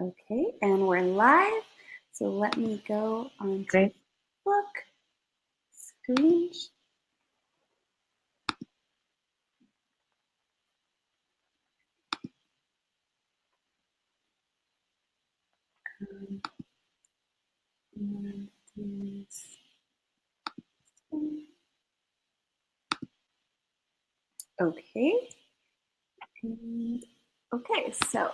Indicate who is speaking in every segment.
Speaker 1: Okay, and we're live. So let me go on to
Speaker 2: Great.
Speaker 1: book screen. Okay. And, okay, so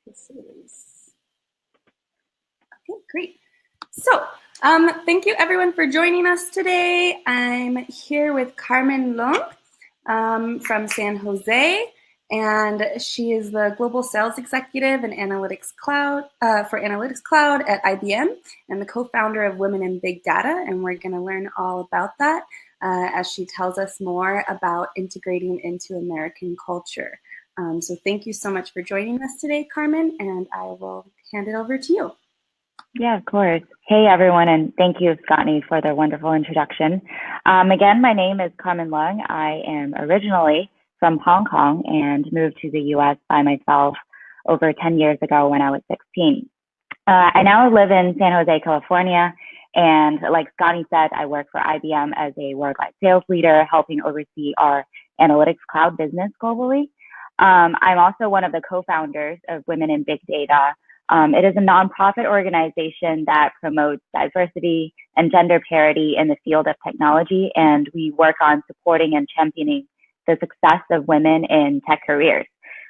Speaker 1: this is okay, great. So, thank you everyone for joining us today. I'm here with Karmen Leung from San Jose, and she is the Global Sales Executive and Analytics Cloud for Analytics Cloud at IBM and the co-founder of Women in Big Data, and we're going to learn all about that as she tells us more about integrating into American culture. So thank you so much for joining us today, Karmen, and I will hand it over to you.
Speaker 2: Yeah, of course. Hey, everyone, and thank you, Scottney, for the wonderful introduction. Again, my name is Karmen Leung. I am originally from Hong Kong and moved to the U.S. by myself over 10 years ago when I was 16. I now live in San Jose, California, and like Scotty said, I work for IBM as a worldwide sales leader, helping oversee our analytics cloud business globally. I'm also one of the co-founders of Women in Big Data. It is a nonprofit organization that promotes diversity and gender parity in the field of technology, and we work on supporting and championing the success of women in tech careers.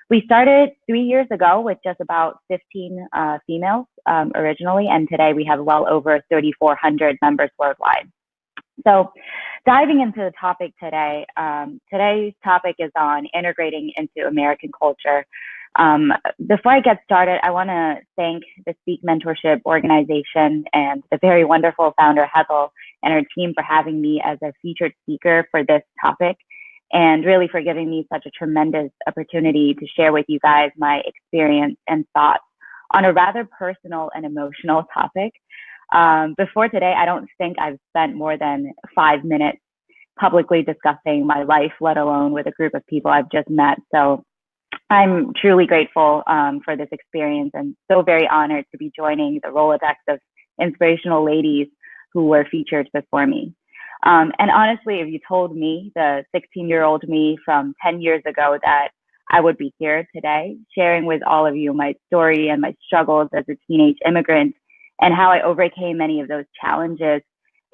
Speaker 2: We started 3 years ago with just about 15 females originally, and today we have well over 3,400 members worldwide. So diving into the topic today, today's topic is on integrating into American culture. Before I get started, I want to thank the Speak Mentorship organization and the very wonderful founder, Heather, and her team for having me as a featured speaker for this topic, and really for giving me such a tremendous opportunity to share with you guys my experience and thoughts on a rather personal and emotional topic. Before today, I don't think I've spent more than 5 minutes publicly discussing my life, let alone with a group of people I've just met. So I'm truly grateful for this experience and so very honored to be joining the Rolodex of inspirational ladies who were featured before me. And honestly, if you told me, the 16-year-old me from 10 years ago, that I would be here today sharing with all of you my story and my struggles as a teenage immigrant and how I overcame many of those challenges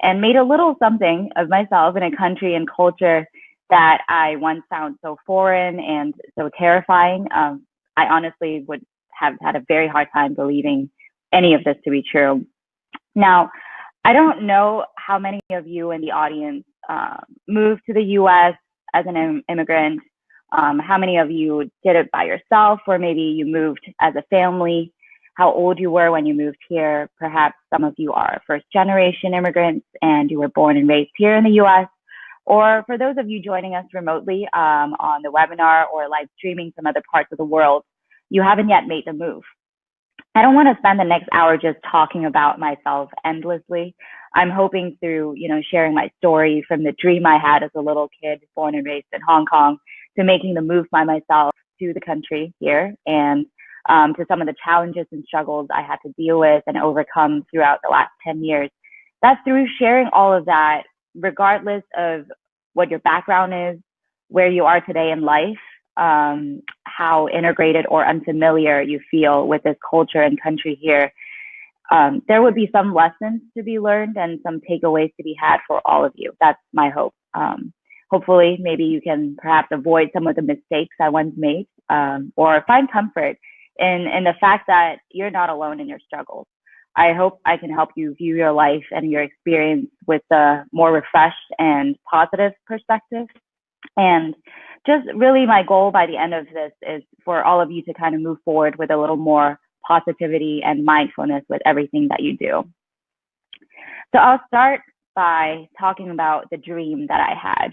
Speaker 2: and made a little something of myself in a country and culture that I once found so foreign and so terrifying, I honestly would have had a very hard time believing any of this to be true. Now, I don't know how many of you in the audience moved to the US as an immigrant, how many of you did it by yourself, or maybe you moved as a family, how old you were when you moved here. Perhaps some of you are first generation immigrants and you were born and raised here in the US. Or for those of you joining us remotely on the webinar or live streaming from other parts of the world, you haven't yet made the move. I don't want to spend the next hour just talking about myself endlessly. I'm hoping through, sharing my story from the dream I had as a little kid born and raised in Hong Kong to making the move by myself to the country here and to some of the challenges and struggles I had to deal with and overcome throughout the last 10 years. That's through sharing all of that, regardless of what your background is, where you are today in life, how integrated or unfamiliar you feel with this culture and country here. There would be some lessons to be learned and some takeaways to be had for all of you. That's my hope. Hopefully, maybe you can perhaps avoid some of the mistakes I once made, or find comfort in the fact that you're not alone in your struggles. I hope I can help you view your life and your experience with a more refreshed and positive perspective. And just really my goal by the end of this is for all of you to kind of move forward with a little more positivity and mindfulness with everything that you do. So I'll start by talking about the dream that I had.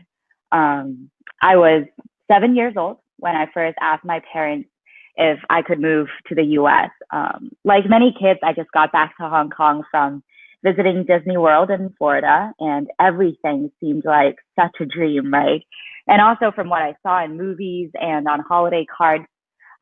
Speaker 2: I was 7 years old when I first asked my parents if I could move to the US. Like many kids, I just got back to Hong Kong from visiting Disney World in Florida, and everything seemed like such a dream, right? And also from what I saw in movies and on holiday cards,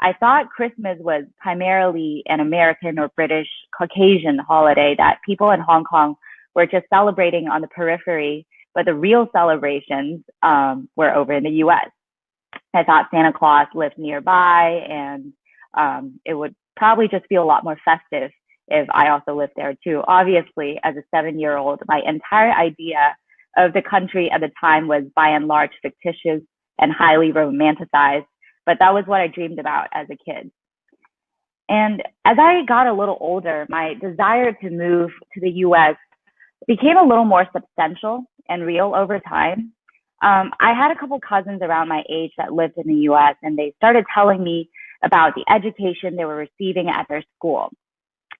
Speaker 2: I thought Christmas was primarily an American or British Caucasian holiday that people in Hong Kong were just celebrating on the periphery, but the real celebrations were over in the US. I thought Santa Claus lived nearby, and it would probably just feel a lot more festive if I also lived there too. Obviously, as a 7-year old, my entire idea of the country at the time was by and large fictitious and highly romanticized, but that was what I dreamed about as a kid. And as I got a little older, my desire to move to the US became a little more substantial and real over time. I had a couple cousins around my age that lived in the US, and they started telling me about the education they were receiving at their school.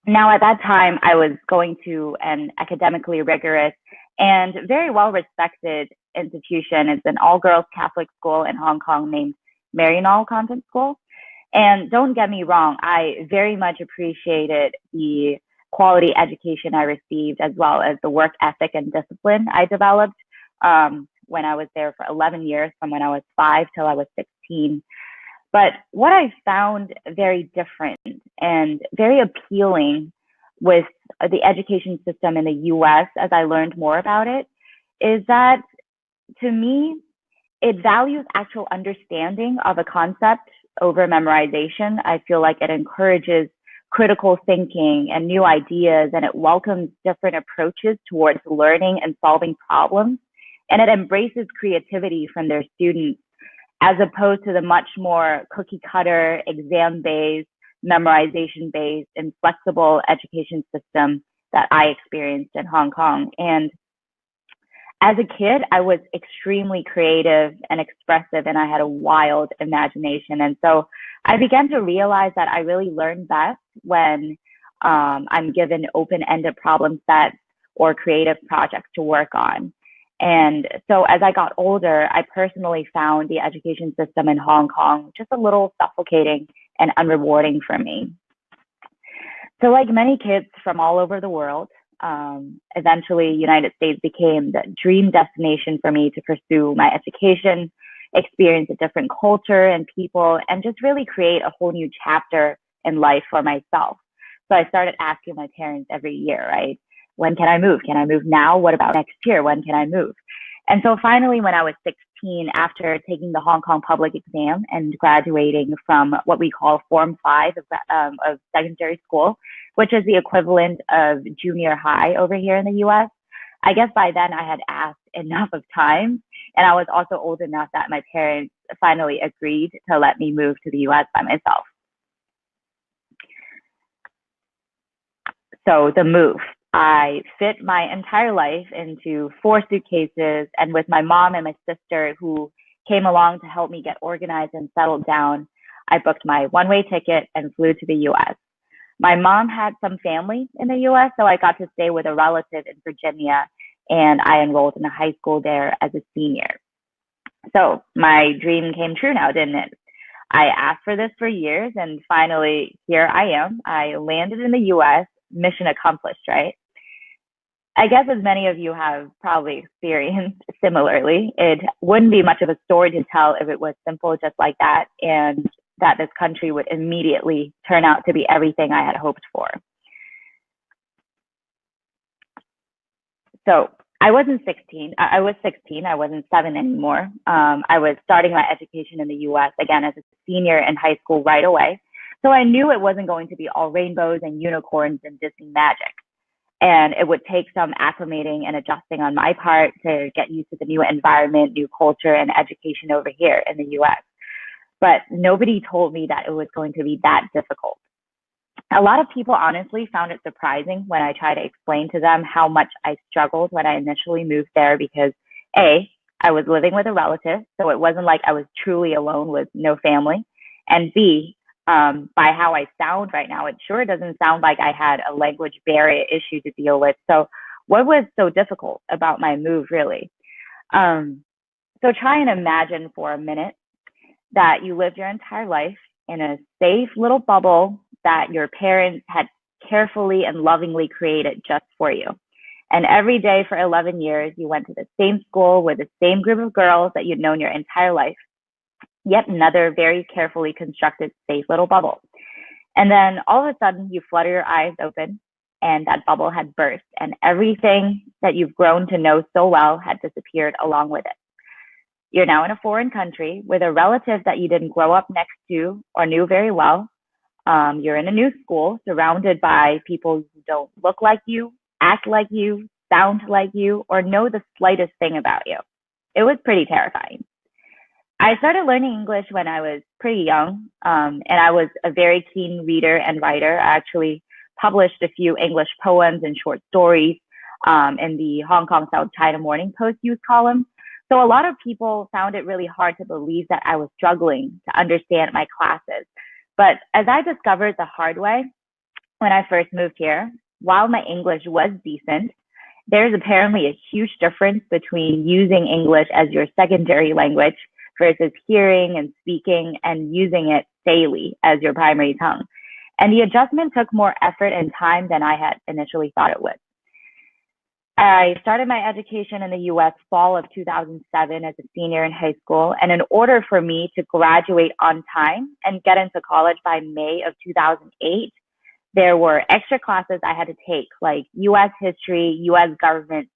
Speaker 2: Now, at that time, I was going to an academically rigorous and very well respected institution. It's an all girls Catholic school in Hong Kong named Maryknoll Convent School. And don't get me wrong, I very much appreciated the quality education I received, as well as the work ethic and discipline I developed when I was there for 11 years, from when I was 5 till I was 16. But what I found very different and very appealing with the education system in the US as I learned more about it is that, to me, it values actual understanding of a concept over memorization. I feel like it encourages critical thinking and new ideas, and it welcomes different approaches towards learning and solving problems. And it embraces creativity from their students, as opposed to the much more cookie cutter, exam based, memorization based, and flexible education system that I experienced in Hong Kong. And as a kid, I was extremely creative and expressive, and I had a wild imagination. And so I began to realize that I really learn best when I'm given open-ended problem sets or creative projects to work on. And so as I got older, I personally found the education system in Hong Kong just a little suffocating and unrewarding for me. So like many kids from all over the world, eventually United States became the dream destination for me to pursue my education, experience a different culture and people, and just really create a whole new chapter in life for myself. So I started asking my parents every year, right? When can I move? Can I move now? What about next year? When can I move? And so finally, when I was 16, after taking the Hong Kong public exam and graduating from what we call Form 5 of secondary school, which is the equivalent of junior high over here in the US, I guess by then I had asked enough of times. And I was also old enough that my parents finally agreed to let me move to the US by myself. So the move. I fit my entire life into 4 suitcases, and with my mom and my sister who came along to help me get organized and settled down, I booked my one-way ticket and flew to the US. My mom had some family in the US, so I got to stay with a relative in Virginia, and I enrolled in a high school there as a senior. So my dream came true now, didn't it? I asked for this for years, and finally, here I am. I landed in the US, mission accomplished, right? I guess as many of you have probably experienced similarly, it wouldn't be much of a story to tell if it was simple just like that, and that this country would immediately turn out to be everything I had hoped for. So I wasn't 16. I was 16. I wasn't 7 anymore. I was starting my education in the US again as a senior in high school right away. So I knew it wasn't going to be all rainbows and unicorns and Disney magic. And it would take some acclimating and adjusting on my part to get used to the new environment, new culture, and education over here in the US. But nobody told me that it was going to be that difficult. A lot of people honestly found it surprising when I tried to explain to them how much I struggled when I initially moved there because A, I was living with a relative, so it wasn't like I was truly alone with no family. And B, by how I sound right now, it sure doesn't sound like I had a language barrier issue to deal with. So what was so difficult about my move, really? So try and imagine for a minute that you lived your entire life in a safe little bubble that your parents had carefully and lovingly created just for you. And every day for 11 years, you went to the same school with the same group of girls that you'd known your entire life. Yet another very carefully constructed, safe little bubble. And then all of a sudden, you flutter your eyes open, and that bubble had burst, and everything that you've grown to know so well had disappeared along with it. You're now in a foreign country with a relative that you didn't grow up next to or knew very well. You're in a new school surrounded by people who don't look like you, act like you, sound like you, or know the slightest thing about you. It was pretty terrifying. I started learning English when I was pretty young, and I was a very keen reader and writer. I actually published a few English poems and short stories in the Hong Kong South China Morning Post youth column. So a lot of people found it really hard to believe that I was struggling to understand my classes. But as I discovered the hard way when I first moved here, while my English was decent, there's apparently a huge difference between using English as your secondary language versus hearing and speaking and using it daily as your primary tongue. And the adjustment took more effort and time than I had initially thought it would. I started my education in the US fall of 2007 as a senior in high school. And in order for me to graduate on time and get into college by May of 2008, there were extra classes I had to take, like US history, US government.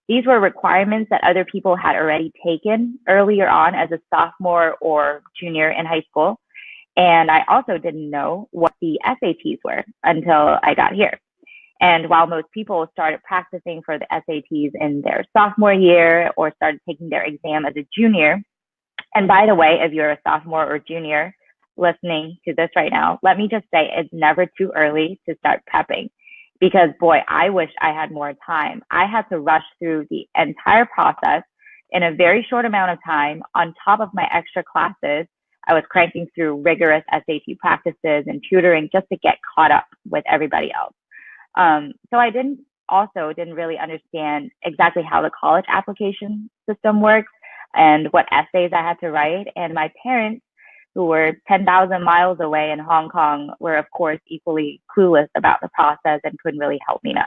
Speaker 2: These were requirements that other people had already taken earlier on as a sophomore or junior in high school. And I also didn't know what the SATs were until I got here. And while most people started practicing for the SATs in their sophomore year or started taking their exam as a junior, and by the way, if you're a sophomore or junior listening to this right now, let me just say it's never too early to start prepping because boy, I wish I had more time. I had to rush through the entire process in a very short amount of time on top of my extra classes. I was cranking through rigorous SAT practices and tutoring just to get caught up with everybody else. So I didn't really understand exactly how the college application system works and what essays I had to write. And my parents, who were 10,000 miles away in Hong Kong, were of course equally clueless about the process and couldn't really help me much.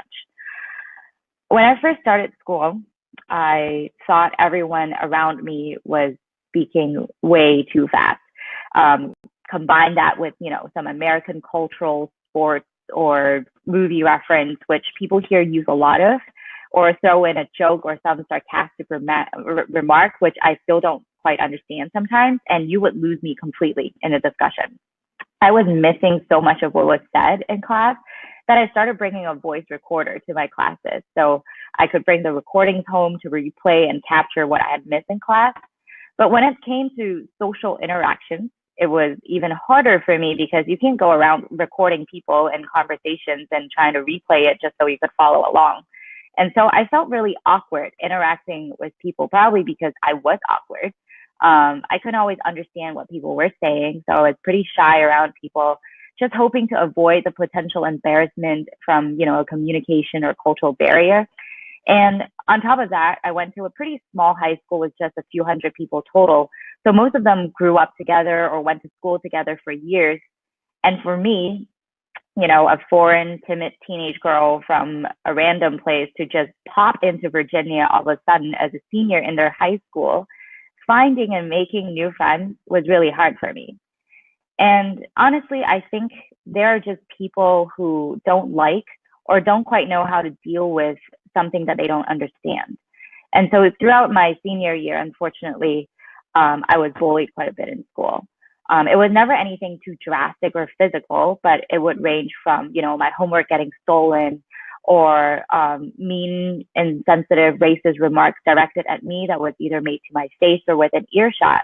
Speaker 2: When I first started school, I thought everyone around me was speaking way too fast. Combine that with, some American cultural, sports, or movie reference, which people here use a lot of, or throw in a joke or some sarcastic remark, which I still don't quite understand sometimes, and you would lose me completely in a discussion. I was missing so much of what was said in class that I started bringing a voice recorder to my classes. So I could bring the recordings home to replay and capture what I had missed in class. But when it came to social interactions, it was even harder for me because you can't go around recording people and conversations and trying to replay it just so you could follow along. And so I felt really awkward interacting with people, probably because I was awkward. I couldn't always understand what people were saying, so I was pretty shy around people, just hoping to avoid the potential embarrassment from, a communication or cultural barrier. And on top of that, I went to a pretty small high school with just a few hundred people total. So most of them grew up together or went to school together for years. And for me, a foreign, timid teenage girl from a random place to just pop into Virginia all of a sudden as a senior in their high school, finding and making new friends was really hard for me. And honestly, I think there are just people who don't like or don't quite know how to deal with something that they don't understand. And so throughout my senior year, unfortunately, I was bullied quite a bit in school. It was never anything too drastic or physical, but it would range from, my homework getting stolen or mean, insensitive, racist remarks directed at me that was either made to my face or within earshot.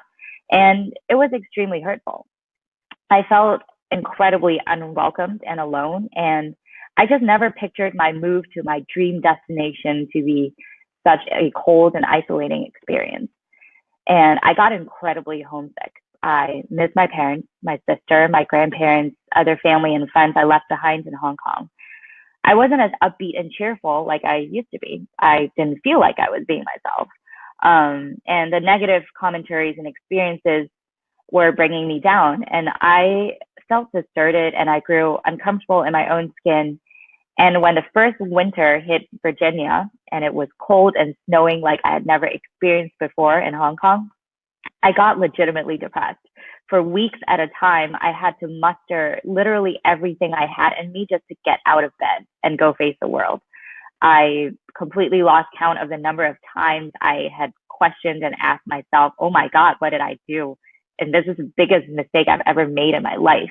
Speaker 2: And it was extremely hurtful. I felt incredibly unwelcomed and alone. And I just never pictured my move to my dream destination to be such a cold and isolating experience. And I got incredibly homesick. I missed my parents, my sister, my grandparents, other family and friends I left behind in Hong Kong. I wasn't as upbeat and cheerful like I used to be. I didn't feel like I was being myself. And the negative commentaries and experiences were bringing me down. And I felt deserted and I grew uncomfortable in my own skin. And when the first winter hit Virginia and it was cold and snowing like I had never experienced before in Hong Kong, I got legitimately depressed. For weeks at a time, I had to muster literally everything I had in me just to get out of bed and go face the world. I completely lost count of the number of times I had questioned and asked myself, oh my God, what did I do? And this is the biggest mistake I've ever made in my life.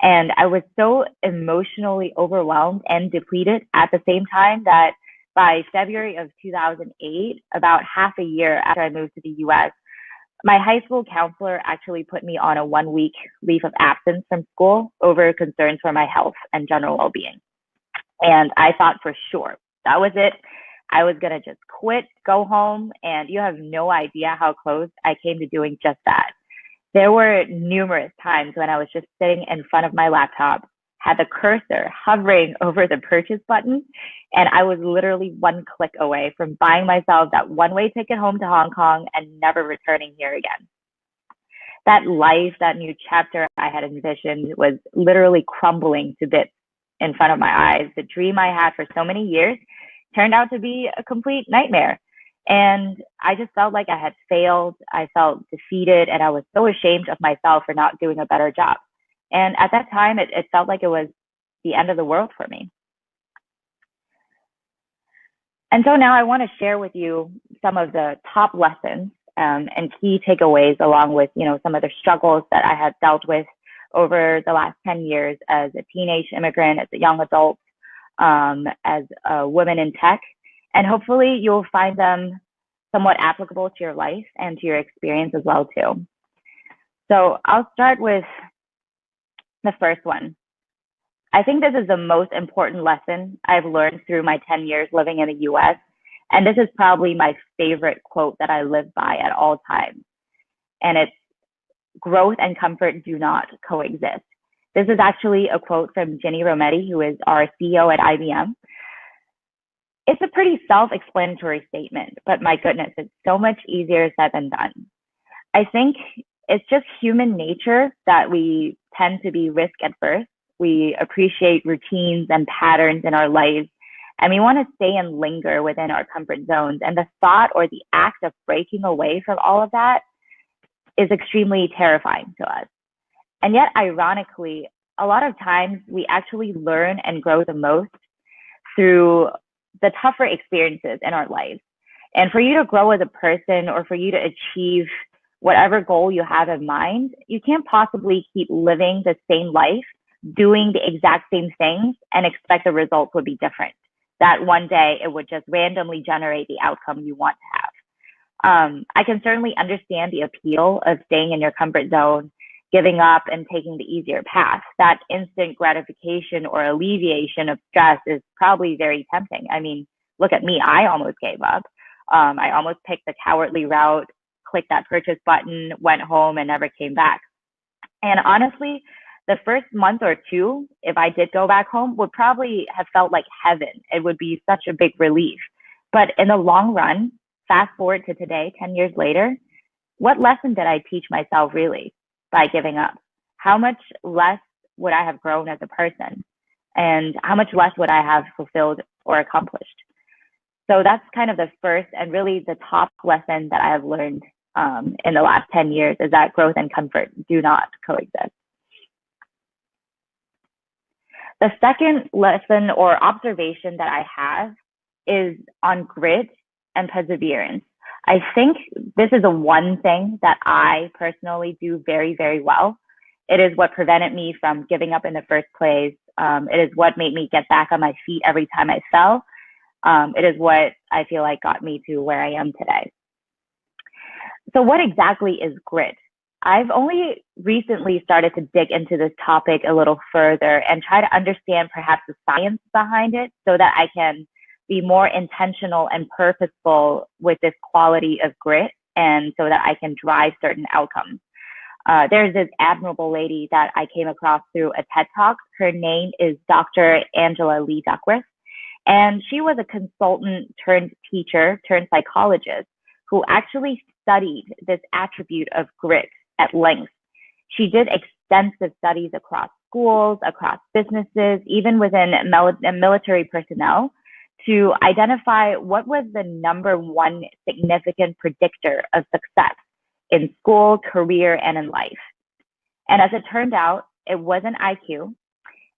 Speaker 2: And I was so emotionally overwhelmed and depleted at the same time that by February of 2008, about half a year after I moved to the US, my high school counselor actually put me on a 1 week leave of absence from school over concerns for my health and general well-being. And I thought for sure that was it. I was going to just quit, go home, and you have no idea how close I came to doing just that. There were numerous times when I was just sitting in front of my laptop, had the cursor hovering over the purchase button, and I was literally one click away from buying myself that one-way ticket home to Hong Kong and never returning here again. That life, that new chapter I had envisioned was literally crumbling to bits in front of my eyes. The dream I had for so many years turned out to be a complete nightmare. And I just felt like I had failed. I felt defeated, and I was so ashamed of myself for not doing a better job. And at that time, it felt like it was the end of the world for me. And so now I want to share with you some of the top lessons and key takeaways, along with, some of the struggles that I had dealt with over the last 10 years as a teenage immigrant, as a young adult, as a woman in tech. And hopefully you'll find them somewhat applicable to your life and to your experience as well, too. So I'll start with the first one. I think this is the most important lesson I've learned through my 10 years living in the US. And this is probably my favorite quote that I live by at all times. And it's, growth and comfort do not coexist. This is actually a quote from Ginny Rometty, who is our CEO at IBM. It's a pretty self-explanatory statement, but my goodness, it's so much easier said than done. I think it's just human nature that we tend to be risk adverse. We appreciate routines and patterns in our lives, and we want to stay and linger within our comfort zones. And the thought or the act of breaking away from all of that is extremely terrifying to us. And yet, ironically, a lot of times we actually learn and grow the most through the tougher experiences in our lives. And for you to grow as a person, or for you to achieve whatever goal you have in mind, you can't possibly keep living the same life, doing the exact same things, and expect the results would be different. That one day it would just randomly generate the outcome you want to have. I can certainly understand the appeal of staying in your comfort zone, giving up and taking the easier path. That instant gratification or alleviation of stress is probably very tempting. I mean, look at me, I almost gave up. I almost picked the cowardly route, clicked that purchase button, went home and never came back. And honestly, the first month or two, if I did go back home, would probably have felt like heaven. It would be such a big relief. But in the long run, fast forward to today, 10 years later, what lesson did I teach myself really by giving up? How much less would I have grown as a person? And how much less would I have fulfilled or accomplished? So that's kind of the first and really the top lesson that I have learned in the last 10 years, is that growth and comfort do not coexist. The second lesson or observation that I have is on grit and perseverance. I think this is the one thing that I personally do very, very well. It is what prevented me from giving up in the first place. It is what made me get back on my feet every time I fell. It is what I feel like got me to where I am today. So what exactly is grit? I've only recently started to dig into this topic a little further and try to understand perhaps the science behind it so that I can be more intentional and purposeful with this quality of grit, and so that I can drive certain outcomes. There's this admirable lady that I came across through a TED Talk. Her name is Dr. Angela Lee Duckworth, and she was a consultant turned teacher turned psychologist who actually studied this attribute of grit at length. She did extensive studies across schools, across businesses, even within military personnel, to identify what was the number one significant predictor of success in school, career, and in life. And as it turned out, it wasn't IQ,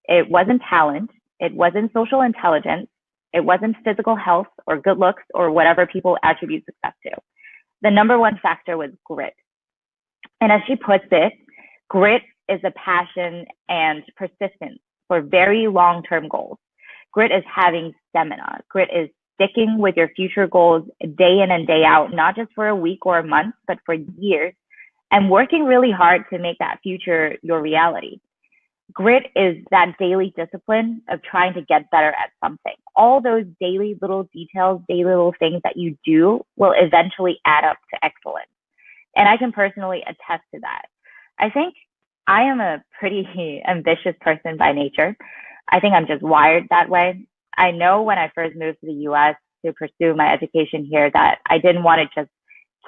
Speaker 2: it wasn't talent, it wasn't social intelligence, it wasn't physical health or good looks or whatever people attribute success to. The number one factor was grit. And as she puts it, grit is a passion and persistence for very long-term goals. Grit is having stamina. Grit is sticking with your future goals day in and day out, not just for a week or a month, but for years, and working really hard to make that future your reality. Grit is that daily discipline of trying to get better at something. All those daily little details, daily little things that you do will eventually add up to excellence. And I can personally attest to that. I think I am a pretty ambitious person by nature. I think I'm just wired that way. I know when I first moved to the US to pursue my education here that I didn't want to just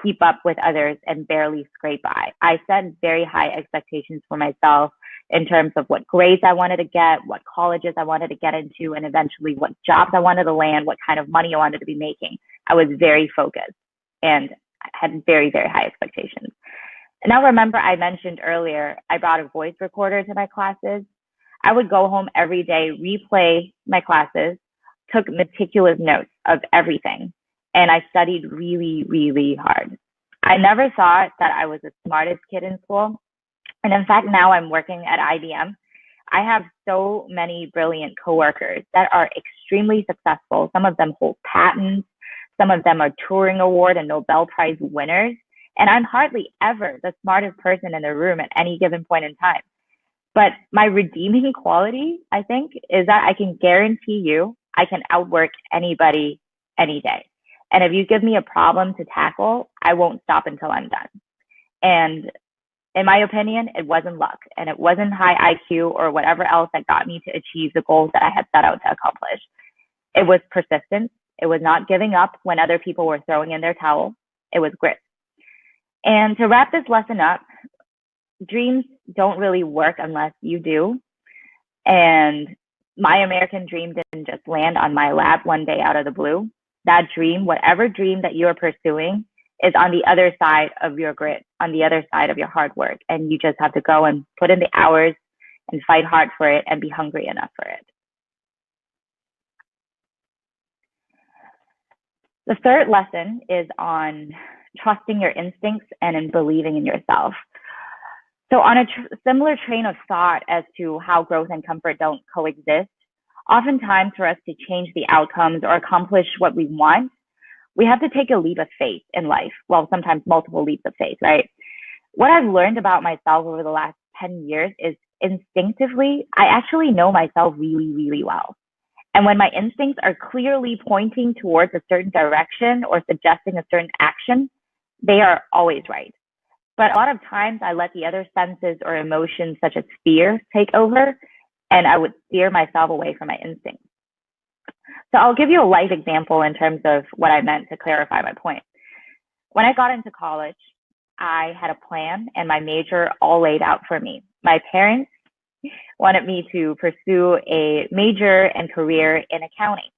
Speaker 2: keep up with others and barely scrape by. I set very high expectations for myself in terms of what grades I wanted to get, what colleges I wanted to get into, and eventually what jobs I wanted to land, what kind of money I wanted to be making. I was very focused and had very, very high expectations. And now remember, I mentioned earlier, I brought a voice recorder to my classes. I would go home every day, replay my classes, took meticulous notes of everything, and I studied really, really hard. I never thought that I was the smartest kid in school. And in fact, now I'm working at IBM. I have so many brilliant coworkers that are extremely successful. Some of them hold patents. Some of them are Turing Award and Nobel Prize winners. And I'm hardly ever the smartest person in the room at any given point in time. But my redeeming quality, I think, is that I can guarantee you I can outwork anybody any day. And if you give me a problem to tackle, I won't stop until I'm done. And in my opinion, it wasn't luck and it wasn't high IQ or whatever else that got me to achieve the goals that I had set out to accomplish. It was persistence. It was not giving up when other people were throwing in their towel. It was grit. And to wrap this lesson up, dreams don't really work unless you do. And my American dream didn't just land on my lap one day out of the blue. That dream, whatever dream that you're pursuing, is on the other side of your grit, on the other side of your hard work. And you just have to go and put in the hours and fight hard for it and be hungry enough for it. The third lesson is on trusting your instincts and in believing in yourself. So on a similar train of thought as to how growth and comfort don't coexist, oftentimes for us to change the outcomes or accomplish what we want, we have to take a leap of faith in life. Well, sometimes multiple leaps of faith, right? What I've learned about myself over the last 10 years is instinctively, I actually know myself really, really well. And when my instincts are clearly pointing towards a certain direction or suggesting a certain action, they are always right. But a lot of times I let the other senses or emotions such as fear take over, and I would steer myself away from my instincts. So I'll give you a life example in terms of what I meant to clarify my point. When I got into college, I had a plan and my major all laid out for me. My parents wanted me to pursue a major and career in accounting.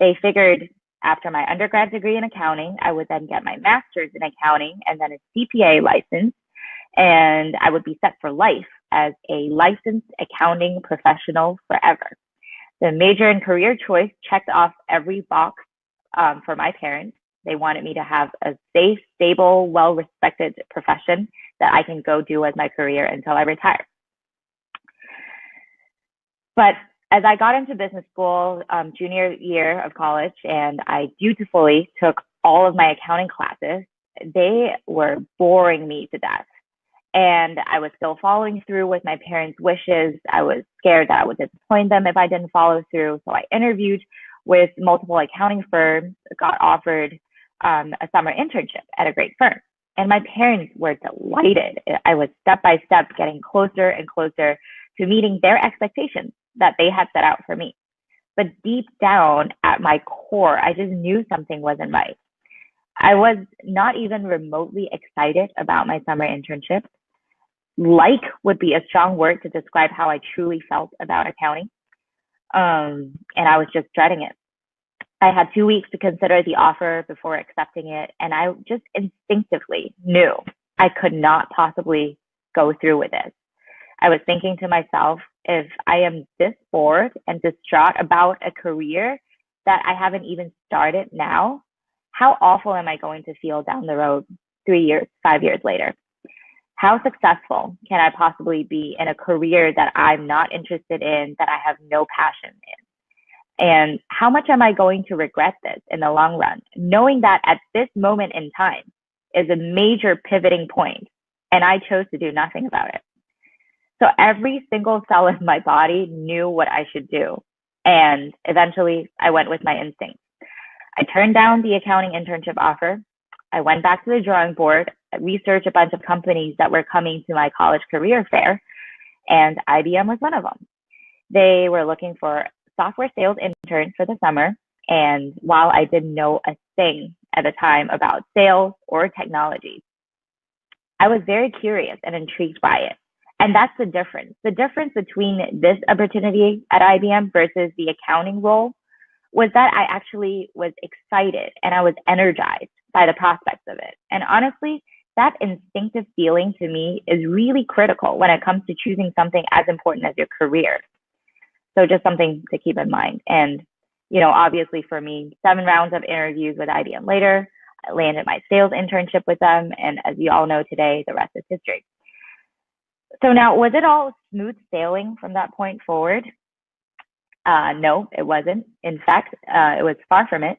Speaker 2: They figured after my undergrad degree in accounting, I would then get my master's in accounting and then a CPA license, and I would be set for life as a licensed accounting professional forever. The major and career choice checked off every box for my parents. They wanted me to have a safe, stable, well-respected profession that I can go do as my career until I retire. But as I got into business school, junior year of college, and I dutifully took all of my accounting classes, they were boring me to death. And I was still following through with my parents' wishes. I was scared that I would disappoint them if I didn't follow through. So I interviewed with multiple accounting firms, got offered a summer internship at a great firm. And my parents were delighted. I was step by step getting closer and closer to meeting their expectations that they had set out for me. But deep down at my core, I just knew something wasn't right. I was not even remotely excited about my summer internship. like would be a strong word to describe how I truly felt about accounting. And I was just dreading it. I had 2 weeks to consider the offer before accepting it, and I just instinctively knew I could not possibly go through with it. I was thinking to myself, if I am this bored and distraught about a career that I haven't even started now, how awful am I going to feel down the road 3 years, 5 years later? How successful can I possibly be in a career that I'm not interested in, that I have no passion in? And how much am I going to regret this in the long run, knowing that at this moment in time is a major pivoting point, and I chose to do nothing about it. So every single cell in my body knew what I should do. And eventually I went with my instincts. I turned down the accounting internship offer. I went back to the drawing board, researched a bunch of companies that were coming to my college career fair, and IBM was one of them. They were looking for software sales interns for the summer. And while I didn't know a thing at the time about sales or technology, I was very curious and intrigued by it. And that's the difference. The difference between this opportunity at IBM versus the accounting role was that I actually was excited and I was energized by the prospects of it. And honestly, that instinctive feeling to me is really critical when it comes to choosing something as important as your career. So just something to keep in mind. And, obviously for me, 7 rounds of interviews with IBM later, I landed my sales internship with them. And as you all know today, the rest is history. So now, was it all smooth sailing from that point forward? No, it wasn't. In fact, it was far from it.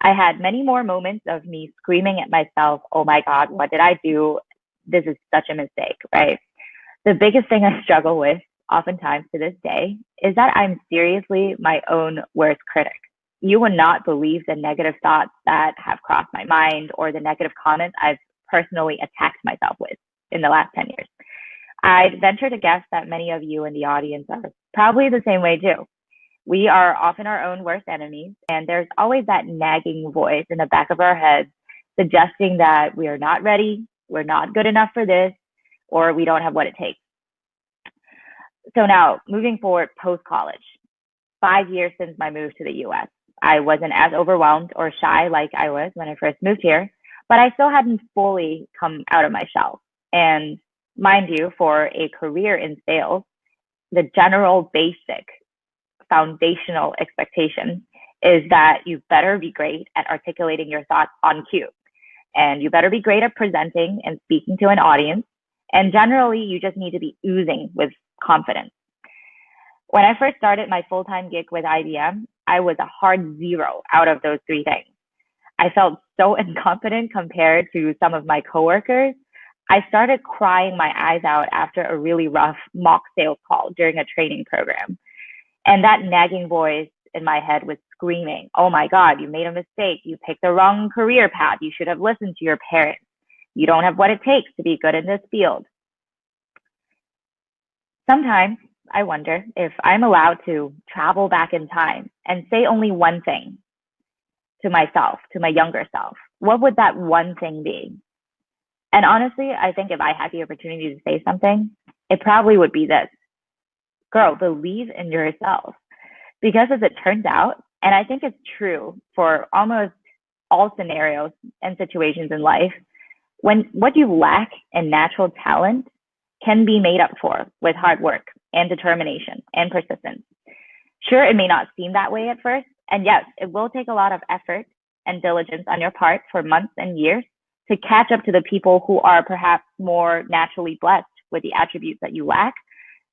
Speaker 2: I had many more moments of me screaming at myself, oh my God, what did I do? This is such a mistake, right? The biggest thing I struggle with oftentimes to this day is that I'm seriously my own worst critic. You will not believe the negative thoughts that have crossed my mind or the negative comments I've personally attacked myself with in the last 10 years. I'd venture to guess that many of you in the audience are probably the same way too. We are often our own worst enemies, and there's always that nagging voice in the back of our heads suggesting that we are not ready, we're not good enough for this, or we don't have what it takes. So now, moving forward post-college, 5 years since my move to the US, I wasn't as overwhelmed or shy like I was when I first moved here, but I still hadn't fully come out of my shell. And mind you, for a career in sales, the general basic foundational expectation is that you better be great at articulating your thoughts on cue. And you better be great at presenting and speaking to an audience. And generally, you just need to be oozing with confidence. When I first started my full-time gig with IBM, I was a hard 0 out of those 3 things. I felt so incompetent compared to some of my coworkers. I started crying my eyes out after a really rough mock sales call during a training program. And that nagging voice in my head was screaming, oh my God, you made a mistake. You picked the wrong career path. You should have listened to your parents. You don't have what it takes to be good in this field. Sometimes I wonder if I'm allowed to travel back in time and say only one thing to myself, to my younger self. What would that one thing be? And honestly, I think if I had the opportunity to say something, it probably would be this. Girl, believe in yourself. Because as it turns out, and I think it's true for almost all scenarios and situations in life, when what you lack in natural talent can be made up for with hard work and determination and persistence. Sure, it may not seem that way at first, and yes, it will take a lot of effort and diligence on your part for months and years to catch up to the people who are perhaps more naturally blessed with the attributes that you lack.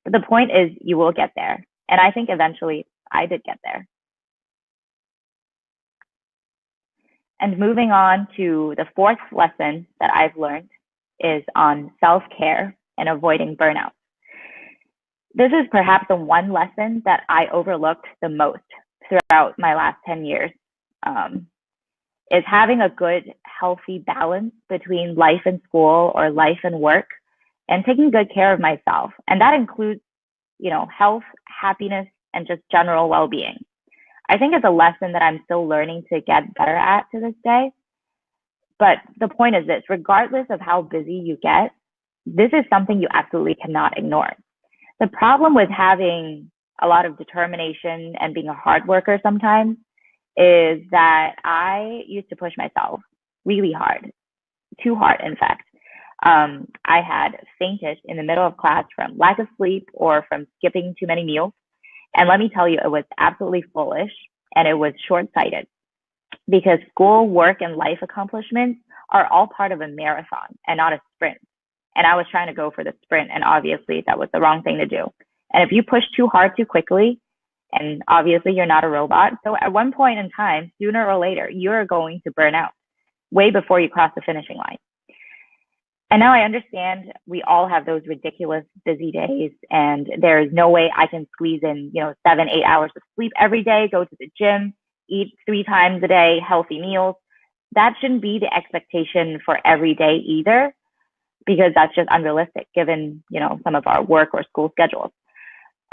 Speaker 2: But the point is, you will get there. And I think eventually I did get there. And moving on to the 4th lesson that I've learned is on self-care and avoiding burnout. This is perhaps the one lesson that I overlooked the most throughout my last 10 years, is having a good, healthy balance between life and school or life and work and taking good care of myself. And that includes, health, happiness, and just general well-being. I think it's a lesson that I'm still learning to get better at to this day. But the point is this, regardless of how busy you get, This is something you absolutely cannot ignore. The problem with having a lot of determination and being a hard worker sometimes is that I used to push myself really hard, too hard, in fact. I had fainted in the middle of class from lack of sleep or from skipping too many meals. And let me tell you, it was absolutely foolish and it was short sighted because school, work, and life accomplishments are all part of a marathon and not a sprint. And I was trying to go for the sprint, and obviously that was the wrong thing to do. And if you push too hard too quickly, and obviously you're not a robot, so at one point in time, sooner or later, you're going to burn out way before you cross the finishing line. And now I understand we all have those ridiculous busy days, and there is no way I can squeeze in, 7, 8 hours of sleep every day, go to the gym, eat 3 times a day, healthy meals. That shouldn't be the expectation for every day either, because that's just unrealistic given, some of our work or school schedules.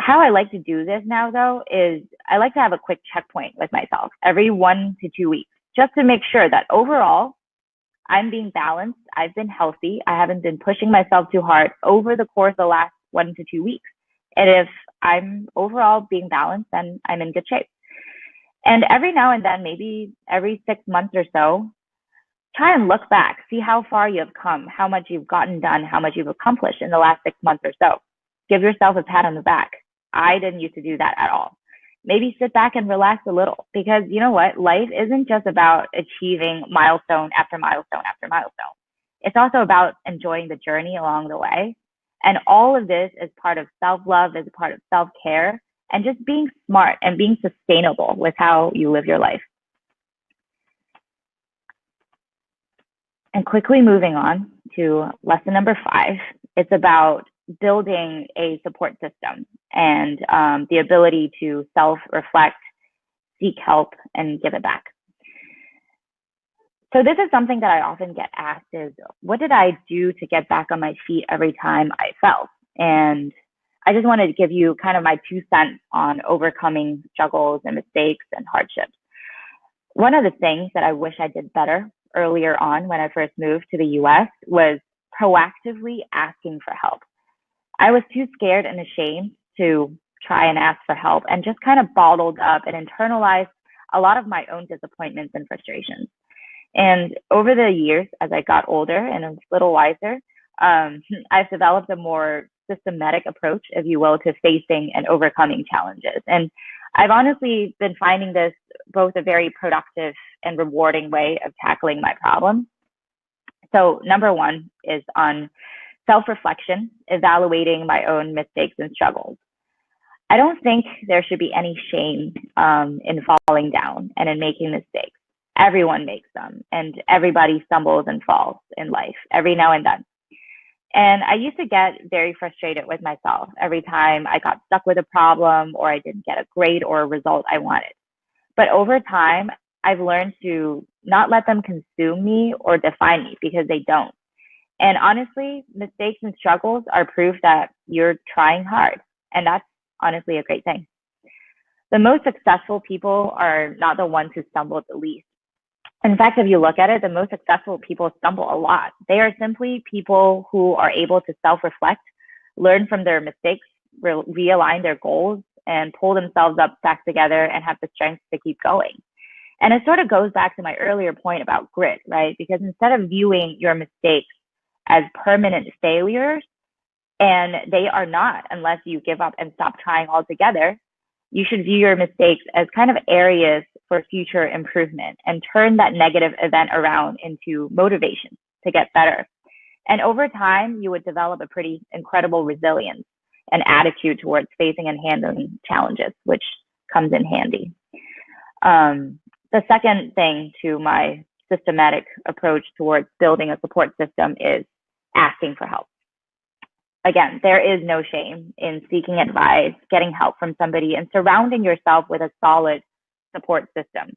Speaker 2: How I like to do this now, though, is I like to have a quick checkpoint with myself every 1 to 2 weeks, just to make sure that overall I'm being balanced, I've been healthy, I haven't been pushing myself too hard over the course of the last 1 to 2 weeks. And if I'm overall being balanced, then I'm in good shape. And every now and then, maybe every 6 months or so, try and look back, see how far you have come, how much you've gotten done, how much you've accomplished in the last 6 months or so. Give yourself a pat on the back. I didn't used to do that at all. Maybe sit back and relax a little, because you know what? Life isn't just about achieving milestone after milestone after milestone. It's also about enjoying the journey along the way. And all of this is part of self-love, is part of self-care, and just being smart and being sustainable with how you live your life. And quickly moving on to lesson number 5, it's about building a support system and the ability to self-reflect, seek help, and give it back. So this is something that I often get asked is, what did I do to get back on my feet every time I fell? And I just wanted to give you kind of my 2 cents on overcoming struggles and mistakes and hardships. One of the things that I wish I did better earlier on when I first moved to the US was proactively asking for help. I was too scared and ashamed to try and ask for help, and just kind of bottled up and internalized a lot of my own disappointments and frustrations. And over the years, as I got older and a little wiser, I've developed a more systematic approach, if you will, to facing and overcoming challenges. And I've honestly been finding this both a very productive and rewarding way of tackling my problems. So number 1 is on self-reflection, evaluating my own mistakes and struggles. I don't think there should be any shame in falling down and in making mistakes. Everyone makes them, and everybody stumbles and falls in life every now and then. And I used to get very frustrated with myself every time I got stuck with a problem or I didn't get a grade or a result I wanted. But over time, I've learned to not let them consume me or define me, because they don't. And honestly, mistakes and struggles are proof that you're trying hard. And that's honestly a great thing. The most successful people are not the ones who stumble the least. In fact, if you look at it, the most successful people stumble a lot. They are simply people who are able to self-reflect, learn from their mistakes, realign their goals, and pull themselves up back together and have the strength to keep going. And it sort of goes back to my earlier point about grit, right? Because instead of viewing your mistakes as permanent failures, and they are not unless you give up and stop trying altogether, you should view your mistakes as kind of areas for future improvement and turn that negative event around into motivation to get better. And over time, you would develop a pretty incredible resilience and attitude towards facing and handling challenges, which comes in handy. The second thing to my systematic approach towards building a support system is asking for help. Again, there is no shame in seeking advice, getting help from somebody, and surrounding yourself with a solid support system.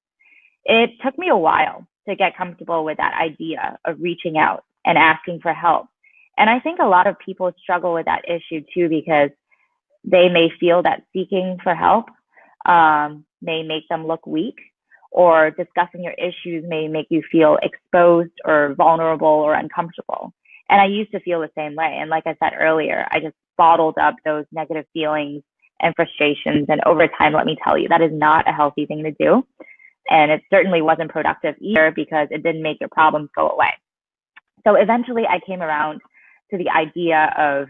Speaker 2: It took me a while to get comfortable with that idea of reaching out and asking for help. And I think a lot of people struggle with that issue too, because they may feel that seeking for help may make them look weak, or discussing your issues may make you feel exposed or vulnerable or uncomfortable. And I used to feel the same way. And like I said earlier, I just bottled up those negative feelings and frustrations. And over time, let me tell you, that is not a healthy thing to do. And it certainly wasn't productive either, because it didn't make your problems go away. So eventually I came around to the idea of,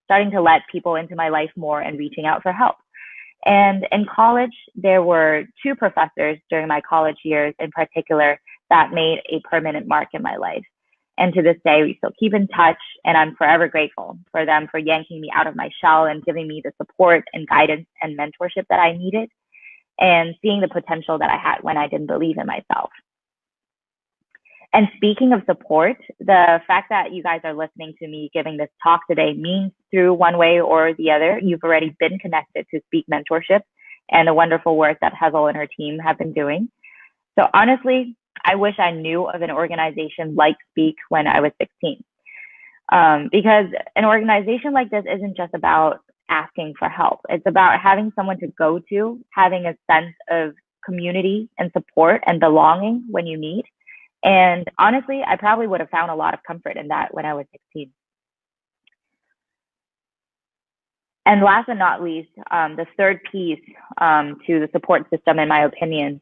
Speaker 2: starting to let people into my life more and reaching out for help. And in college, there were two professors during my college years in particular that made a permanent mark in my life. And to this day, we still keep in touch, and I'm forever grateful for them for yanking me out of my shell and giving me the support and guidance and mentorship that I needed, and seeing the potential that I had when I didn't believe in myself. And speaking of support, the fact that you guys are listening to me giving this talk today means through one way or the other, you've already been connected to Speak Mentorship and the wonderful work that Hazel and her team have been doing. So honestly, I wish I knew of an organization like Speak when I was 16. Because an organization like this isn't just about asking for help. It's about having someone to go to, having a sense of community and support and belonging when you need. And honestly, I probably would have found a lot of comfort in that when I was 16. And last but not least, the third piece to the support system, in my opinion,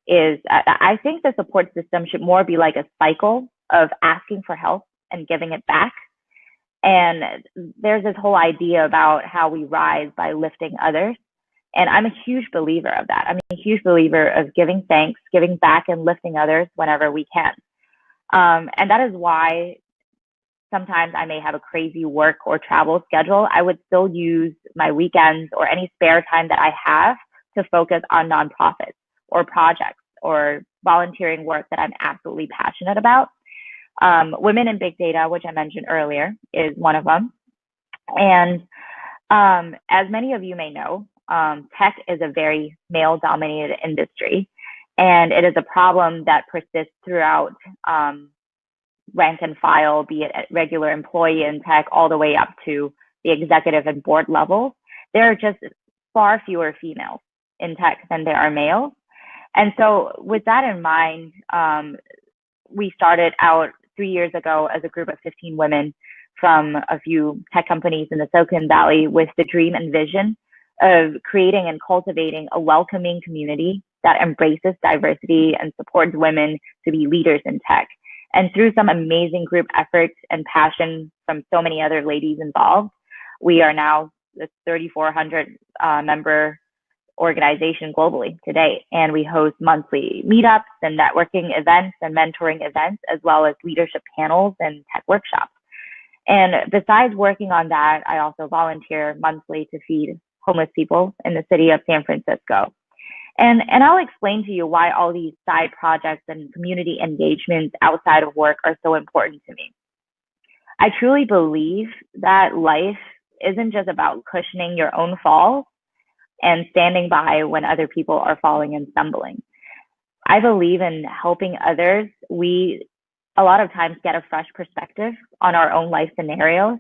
Speaker 2: is I think the support system should more be like a cycle of asking for help and giving it back. And there's this whole idea about how we rise by lifting others. And I'm a huge believer of that. I'm a huge believer of giving thanks, giving back, and lifting others whenever we can. And that is why sometimes I may have a crazy work or travel schedule. I would still use my weekends or any spare time that I have to focus on nonprofits or projects or volunteering work that I'm absolutely passionate about. Women in Big Data, which I mentioned earlier, is one of them. And as many of you may know, tech is a very male-dominated industry, and it is a problem that persists throughout rank and file, be it a regular employee in tech all the way up to the executive and board levels. There are just far fewer females in tech than there are males. And so with that in mind, we started out 3 years ago as a group of 15 women from a few tech companies in the Silicon Valley with the dream and vision of creating and cultivating a welcoming community that embraces diversity and supports women to be leaders in tech. And through some amazing group efforts and passion from so many other ladies involved, we are now the 3,400 member organization globally today. And we host monthly meetups and networking events and mentoring events, as well as leadership panels and tech workshops. And besides working on that, I also volunteer monthly to feed homeless people in the city of San Francisco. And I'll explain to you why all these side projects and community engagements outside of work are so important to me. I truly believe that life isn't just about cushioning your own falls and standing by when other people are falling and stumbling. I believe in helping others. We a lot of times get a fresh perspective on our own life scenarios.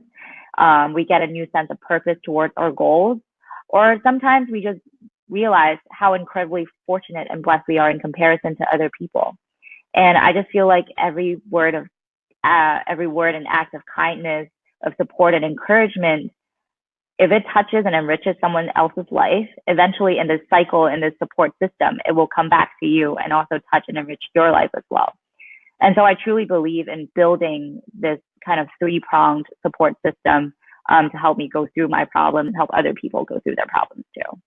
Speaker 2: We get a new sense of purpose towards our goals, or sometimes we just realize how incredibly fortunate and blessed we are in comparison to other people. And I just feel like every word and act of kindness, of support and encouragement, if it touches and enriches someone else's life, eventually in this cycle, in this support system, it will come back to you and also touch and enrich your life as well. And so I truly believe in building this kind of three-pronged support system to help me go through my problems and help other people go through their problems too.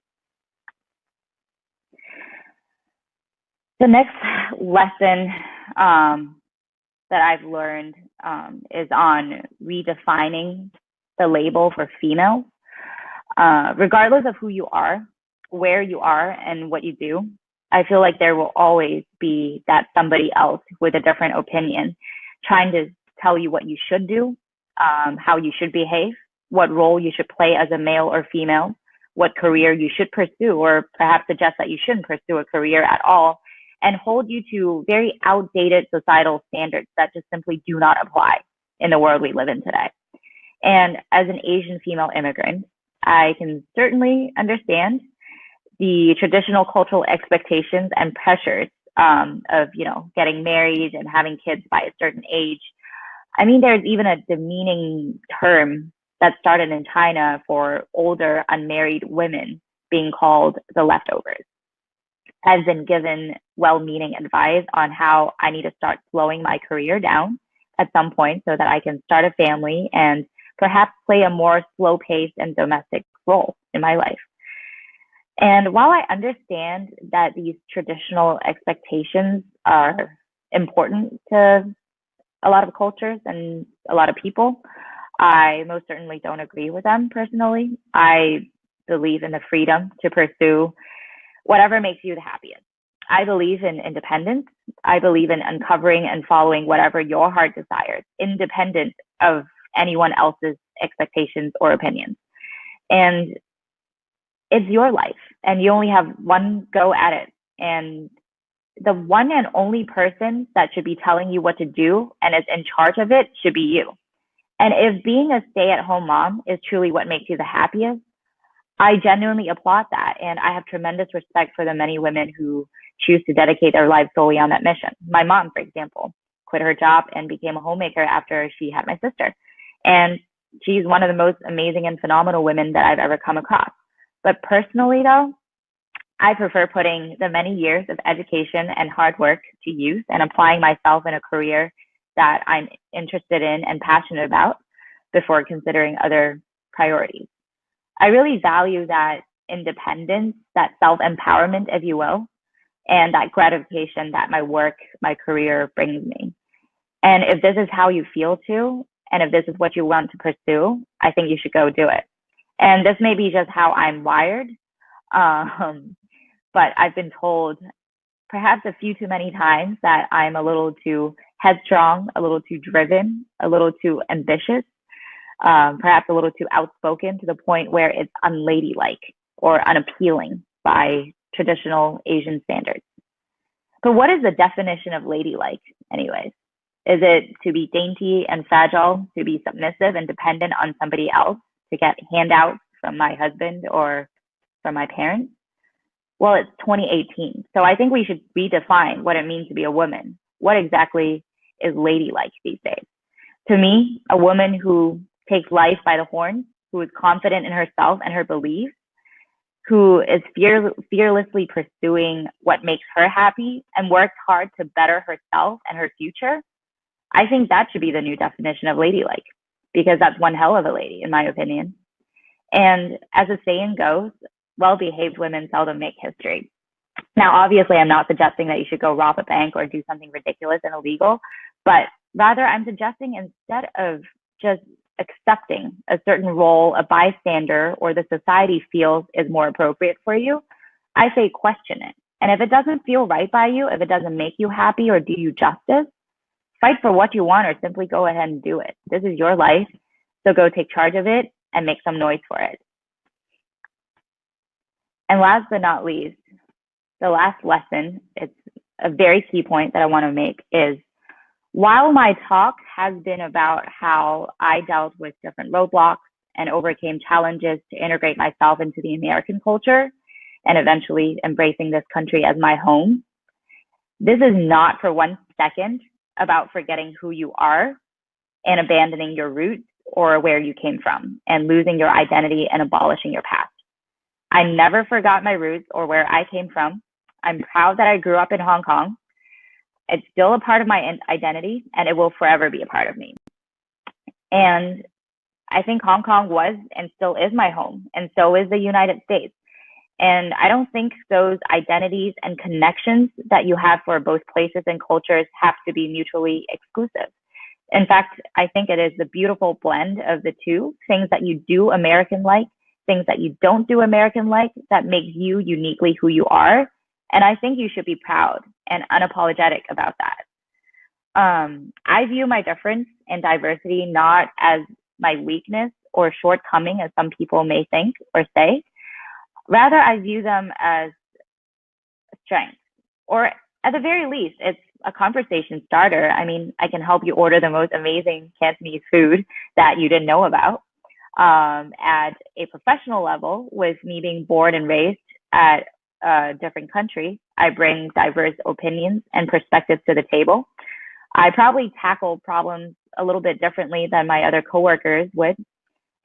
Speaker 2: The next lesson that I've learned is on redefining the label for female. Regardless of who you are, where you are, and what you do, I feel like there will always be that somebody else with a different opinion trying to tell you what you should do, how you should behave, what role you should play as a male or female, what career you should pursue, or perhaps suggest that you shouldn't pursue a career at all, and hold you to very outdated societal standards that just simply do not apply in the world we live in today. And as an Asian female immigrant, I can certainly understand the traditional cultural expectations and pressures of, getting married and having kids by a certain age. I mean, there's even a demeaning term that started in China for older unmarried women being called the leftovers. I've been given well-meaning advice on how I need to start slowing my career down at some point so that I can start a family and perhaps play a more slow-paced and domestic role in my life. And while I understand that these traditional expectations are important to a lot of cultures and a lot of people, I most certainly don't agree with them personally. I believe in the freedom to pursue whatever makes you the happiest. I believe in independence. I believe in uncovering and following whatever your heart desires, independent of anyone else's expectations or opinions. And it's your life, and you only have one go at it. And the one and only person that should be telling you what to do and is in charge of it should be you. And if being a stay-at-home mom is truly what makes you the happiest, I genuinely applaud that. And I have tremendous respect for the many women who choose to dedicate their lives solely on that mission. My mom, for example, quit her job and became a homemaker after she had my sister. And she's one of the most amazing and phenomenal women that I've ever come across. But personally, though, I prefer putting the many years of education and hard work to use and applying myself in a career that I'm interested in and passionate about before considering other priorities. I really value that independence, that self-empowerment, if you will, and that gratification that my work, my career brings me. And if this is how you feel too, and if this is what you want to pursue, I think you should go do it. And this may be just how I'm wired, but I've been told perhaps a few too many times that I'm a little too headstrong, a little too driven, a little too ambitious, perhaps a little too outspoken to the point where it's unladylike or unappealing by traditional Asian standards. But what is the definition of ladylike, anyways? Is it to be dainty and fragile, to be submissive and dependent on somebody else, to get handouts from my husband or from my parents? Well, it's 2018. So I think we should redefine what it means to be a woman. What exactly is ladylike these days? To me, a woman who takes life by the horns, who is confident in herself and her beliefs, who is fearlessly pursuing what makes her happy and works hard to better herself and her future, I think that should be the new definition of ladylike, because that's one hell of a lady, in my opinion. And as the saying goes, well-behaved women seldom make history. Now, obviously, I'm not suggesting that you should go rob a bank or do something ridiculous and illegal, but rather I'm suggesting instead of just accepting a certain role a bystander or the society feels is more appropriate for you, I say question it. And if it doesn't feel right by you, if it doesn't make you happy or do you justice, fight for what you want or simply go ahead and do it. This is your life, so go take charge of it and make some noise for it. And last but not least, the last lesson, it's a very key point that I want to make is while my talk has been about how I dealt with different roadblocks and overcame challenges to integrate myself into the American culture and eventually embracing this country as my home, this is not for 1 second about forgetting who you are and abandoning your roots or where you came from and losing your identity and abolishing your past. I never forgot my roots or where I came from. I'm proud that I grew up in Hong Kong. It's still a part of my identity, and it will forever be a part of me. And I think Hong Kong was and still is my home, and so is the United States. And I don't think those identities and connections that you have for both places and cultures have to be mutually exclusive. In fact, I think it is the beautiful blend of the two, things that you do American-like, things that you don't do American-like, that makes you uniquely who you are. And I think you should be proud and unapologetic about that. I view my difference and diversity not as my weakness or shortcoming, as some people may think or say. Rather, I view them as strength, or at the very least, it's a conversation starter. I mean, I can help you order the most amazing Cantonese food that you didn't know about. At a professional level, with me being born and raised at a different country, I bring diverse opinions and perspectives to the table. I probably tackle problems a little bit differently than my other coworkers would.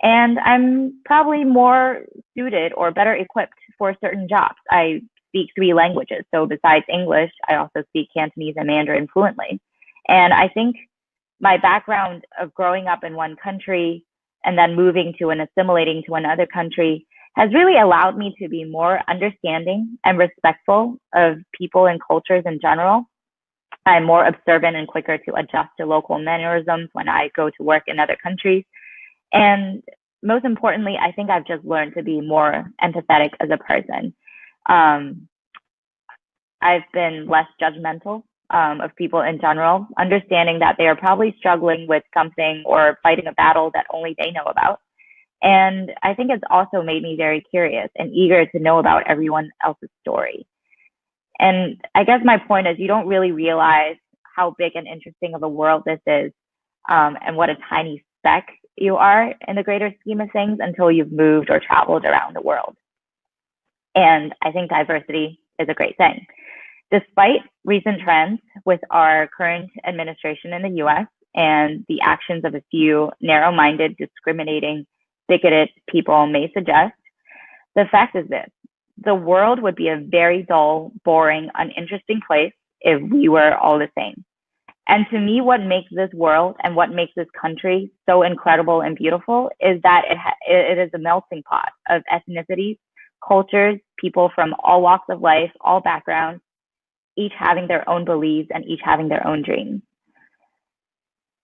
Speaker 2: And I'm probably more suited or better equipped for certain jobs. I speak 3 languages. So besides English, I also speak Cantonese and Mandarin fluently. And I think my background of growing up in one country and then moving to and assimilating to another country has really allowed me to be more understanding and respectful of people and cultures in general. I'm more observant and quicker to adjust to local mannerisms when I go to work in other countries. And most importantly, I think I've just learned to be more empathetic as a person. Um, I've been less judgmental of people in general, understanding that they are probably struggling with something or fighting a battle that only they know about. And I think it's also made me very curious and eager to know about everyone else's story. And I guess my point is you don't really realize how big and interesting of a world this is, and what a tiny speck you are in the greater scheme of things until you've moved or traveled around the world. And I think diversity is a great thing. Despite recent trends with our current administration in the US and the actions of a few narrow-minded, discriminating, bigoted people may suggest, the fact is this: the world would be a very dull, boring, uninteresting place if we were all the same. And to me, what makes this world and what makes this country so incredible and beautiful is that it is a melting pot of ethnicities, cultures, people from all walks of life, all backgrounds, each having their own beliefs and each having their own dreams.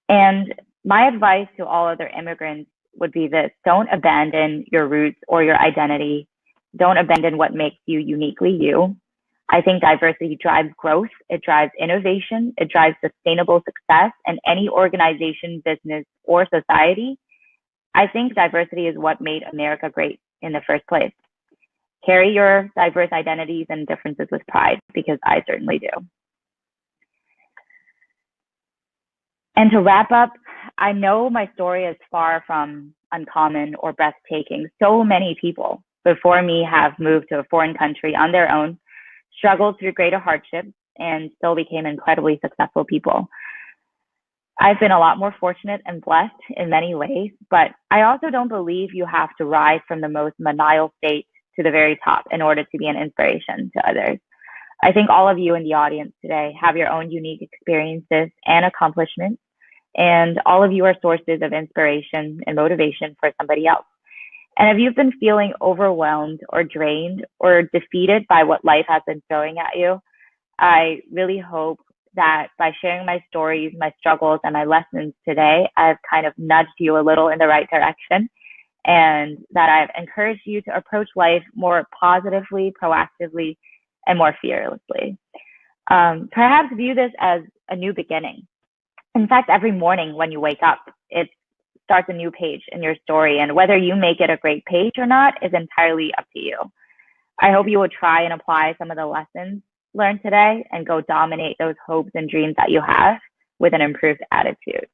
Speaker 2: And my advice to all other immigrants would be this: don't abandon your roots or your identity. Don't abandon what makes you uniquely you. I think diversity drives growth, it drives innovation, it drives sustainable success in any organization, business, or society. I think diversity is what made America great in the first place. Carry your diverse identities and differences with pride, because I certainly do. And to wrap up, I know my story is far from uncommon or breathtaking. So many people before me have moved to a foreign country on their own, struggled through greater hardships, and still became incredibly successful people. I've been a lot more fortunate and blessed in many ways, but I also don't believe you have to rise from the most menial state to the very top in order to be an inspiration to others. I think all of you in the audience today have your own unique experiences and accomplishments, and all of you are sources of inspiration and motivation for somebody else. And if you've been feeling overwhelmed or drained or defeated by what life has been throwing at you, I really hope that by sharing my stories, my struggles, and my lessons today, I've kind of nudged you a little in the right direction, and that I've encouraged you to approach life more positively, proactively, and more fearlessly. Perhaps view this as a new beginning. In fact, every morning when you wake up, it starts a new page in your story, and whether you make it a great page or not is entirely up to you. I hope you will try and apply some of the lessons learned today and go dominate those hopes and dreams that you have with an improved attitude.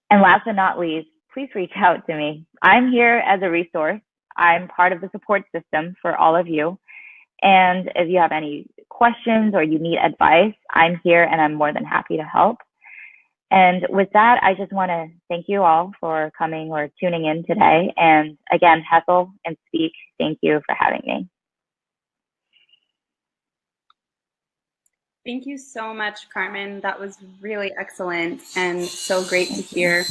Speaker 2: And last but not least, please reach out to me. I'm here as a resource. I'm part of the support system for all of you. And if you have any questions or you need advice, I'm here and I'm more than happy to help. And with that, I just want to thank you all for coming or tuning in today. And again, Hessel and Speak, thank you for having me.
Speaker 1: Thank you so much, Karmen. That was really excellent and so great to hear.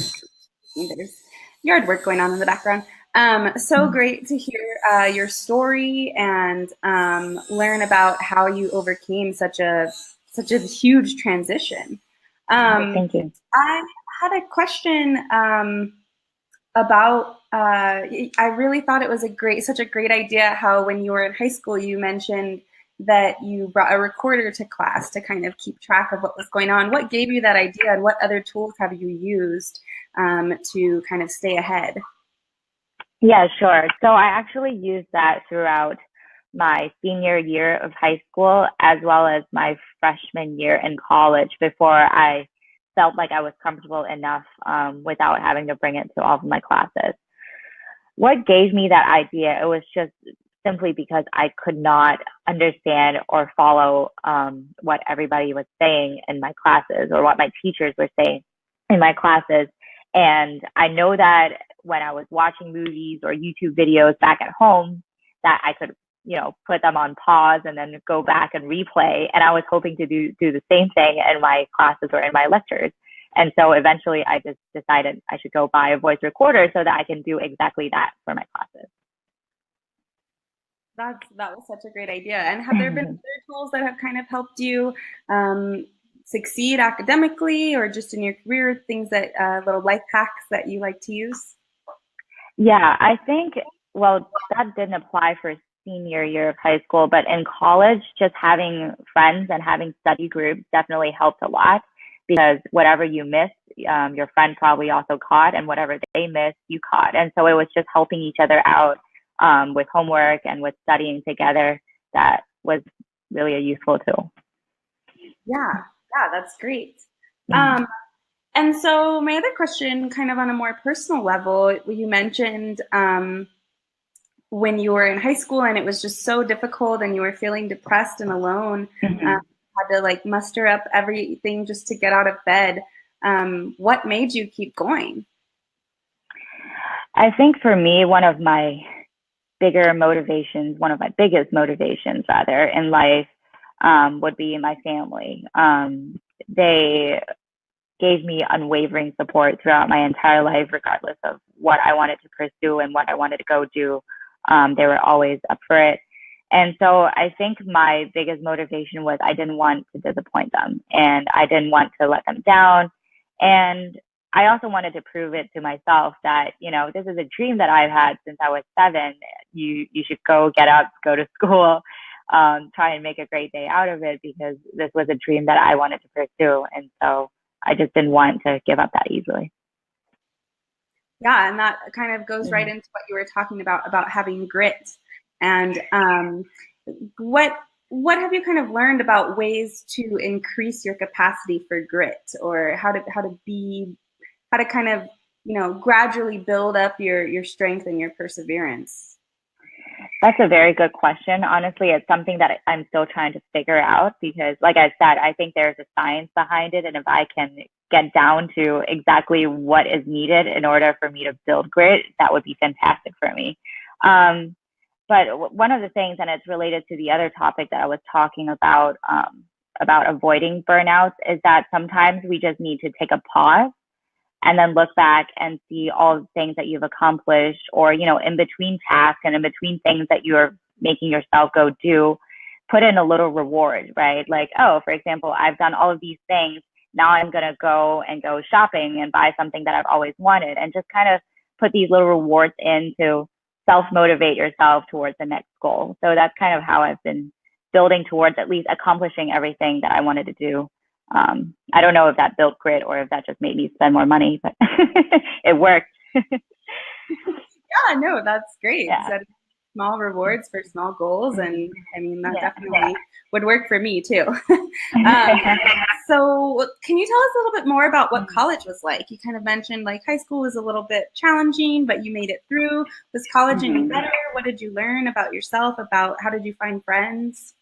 Speaker 1: There's yard work going on in the background. So great to hear your story and learn about how you overcame such a huge transition.
Speaker 2: Thank you.
Speaker 1: I had a question about. I really thought it was such a great idea how when you were in high school you mentioned that you brought a recorder to class to kind of keep track of what was going on. What gave you that idea, and what other tools have you used to kind of stay ahead?
Speaker 2: Yeah, sure. So I actually used that throughout my senior year of high school, as well as my freshman year in college, before I felt like I was comfortable enough without having to bring it to all of my classes. What gave me that idea? It was just simply because I could not understand or follow what everybody was saying in my classes or what my teachers were saying in my classes. And I know that when I was watching movies or YouTube videos back at home, that I could, put them on pause and then go back and replay. And I was hoping to do the same thing in my classes or in my lectures. And so eventually I just decided I should go buy a voice recorder so that I can do exactly that for my classes.
Speaker 1: That was such a great idea. And have there been other tools that have kind of helped you succeed academically or just in your career, things that little life hacks that you like to use?
Speaker 2: Yeah, I think, well, that didn't apply for senior year of high school, but in college, just having friends and having study groups definitely helped a lot because whatever you missed, your friend probably also caught, and whatever they missed, you caught. And so it was just helping each other out with homework and with studying together. That was really a useful tool.
Speaker 1: Yeah, that's great.
Speaker 2: Mm-hmm.
Speaker 1: And so my other question, kind of on a more personal level, you mentioned when you were in high school and it was just so difficult and you were feeling depressed and alone, had to like muster up everything just to get out of bed. What made you keep going?
Speaker 2: I think for me, one of my biggest motivations rather in life would be my family. They gave me unwavering support throughout my entire life, regardless of what I wanted to pursue and what I wanted to go do. They were always up for it. And so I think my biggest motivation was I didn't want to disappoint them and I didn't want to let them down. And I also wanted to prove it to myself that, this is a dream that I've had since I was 7. You should go get up, go to school, try and make a great day out of it because this was a dream that I wanted to pursue. And so I just didn't want to give up that easily.
Speaker 1: Yeah, and that kind of goes right into what you were talking about having grit. And what have you kind of learned about ways to increase your capacity for grit, or how to kind of gradually build up your strength and your perseverance?
Speaker 2: That's a very good question. Honestly, it's something that I'm still trying to figure out because, like I said, I think there's a science behind it. And if I can get down to exactly what is needed in order for me to build grit, that would be fantastic for me. But one of the things, and it's related to the other topic that I was talking about avoiding burnouts, is that sometimes we just need to take a pause and then look back and see all the things that you've accomplished or, in between tasks and in between things that you're making yourself go do, put in a little reward, right? Like, oh, for example, I've done all of these things. Now I'm going to go shopping and buy something that I've always wanted, and just kind of put these little rewards in to self-motivate yourself towards the next goal. So that's kind of how I've been building towards at least accomplishing everything that I wanted to do. I don't know if that built grit or if that just made me spend more money, but it worked.
Speaker 1: Yeah, no, that's great.
Speaker 2: Yeah.
Speaker 1: Setting small rewards for small goals. And I mean, that definitely would work for me too. So can you tell us a little bit more about what college was like? You kind of mentioned like high school was a little bit challenging, but you made it through. Was college any better? What did you learn about yourself? How did you find friends?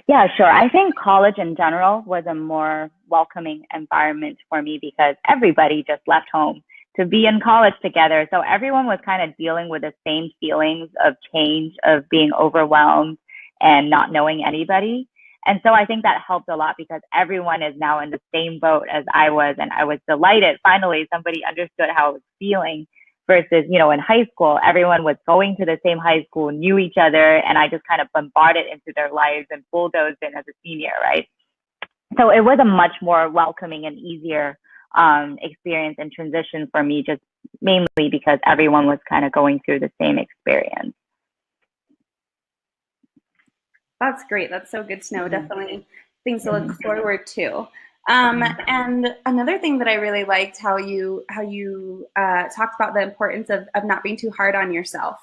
Speaker 2: Yeah, sure. I think college in general was a more welcoming environment for me because everybody just left home to be in college together. So everyone was kind of dealing with the same feelings of change, of being overwhelmed and not knowing anybody. And so I think that helped a lot because everyone is now in the same boat as I was. And I was delighted. Finally, somebody understood how I was feeling versus, in high school, everyone was going to the same high school, knew each other, and I just kind of bombarded into their lives and bulldozed in as a senior, right? So it was a much more welcoming and easier experience and transition for me, just mainly because everyone was kind of going through the same experience.
Speaker 1: That's great. That's so good to know. Definitely things to look forward to. And another thing that I really liked how you talked about the importance of not being too hard on yourself.